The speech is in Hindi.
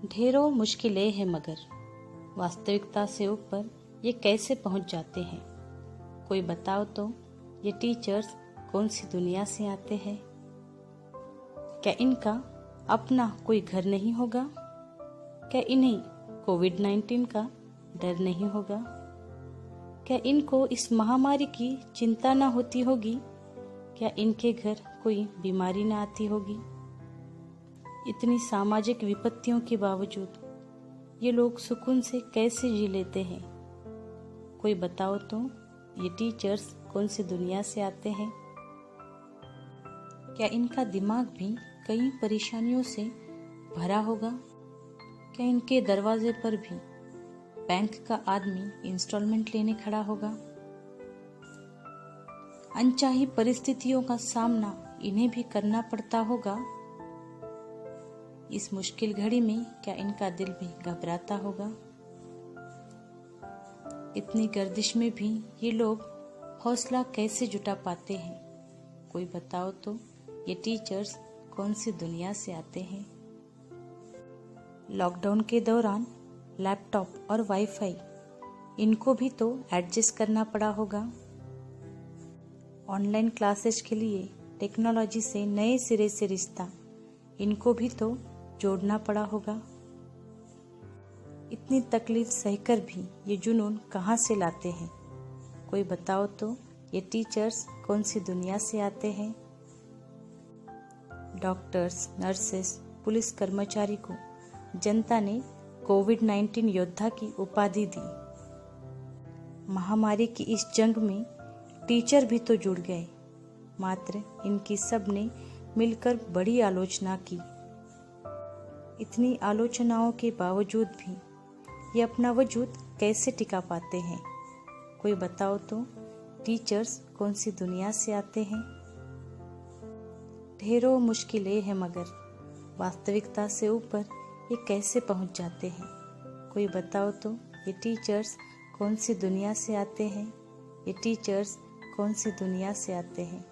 ढेरों मुश्किलें हैं मगर वास्तविकता से ऊपर ये कैसे पहुंच जाते हैं। कोई बताओ तो ये टीचर्स कौन सी दुनिया से आते हैं। क्या इनका अपना कोई घर नहीं होगा? क्या इन्हें कोविड-19 का डर नहीं होगा? क्या इनको इस महामारी की चिंता ना होती होगी? क्या इनके घर कोई बीमारी ना आती होगी? इतनी सामाजिक विपत्तियों के बावजूद ये लोग सुकून से कैसे जी लेते हैं। कोई बताओ तो ये टीचर्स कौन सी दुनिया से आते हैं। क्या इनका दिमाग भी कई परेशानियों से भरा होगा? क्या इनके दरवाजे पर भी बैंक का आदमी इंस्टॉलमेंट लेने खड़ा होगा? अनचाही परिस्थितियों का सामना इन्हें भी करना पड़ता होगा। इस मुश्किल घड़ी में क्या इनका दिल भी घबराता होगा? इतनी गर्दिश में भी ये लोग हौसला कैसे जुटा पाते हैं। कोई बताओ तो ये टीचर्स कौन सी दुनिया से आते हैं। लॉकडाउन के दौरान लैपटॉप और वाईफाई इनको भी तो एडजस्ट करना पड़ा होगा। ऑनलाइन क्लासेस के लिए टेक्नोलॉजी से नए सिरे से रिश्ता इनको भी तो जोड़ना पड़ा होगा। इतनी तकलीफ सहकर भी ये जुनून कहाँ से लाते हैं। कोई बताओ तो ये टीचर्स कौन सी दुनिया से आते हैं। डॉक्टर्स, नर्सेस, पुलिस कर्मचारी को जनता ने कोविड-19 योद्धा की उपाधि दी। महामारी की इस जंग में टीचर भी तो जुड़ गए, मात्र इनकी सबने मिलकर बड़ी आलोचना की। इतनी आलोचनाओं के बावजूद भी ये अपना वजूद कैसे टिका पाते हैं। कोई बताओ तो टीचर्स कौन सी दुनिया से आते हैं। ढेरों मुश्किलें हैं मगर वास्तविकता से ऊपर ये कैसे पहुंच जाते हैं। कोई बताओ तो ये टीचर्स कौन सी दुनिया से आते हैं। ये टीचर्स कौन सी दुनिया से आते हैं।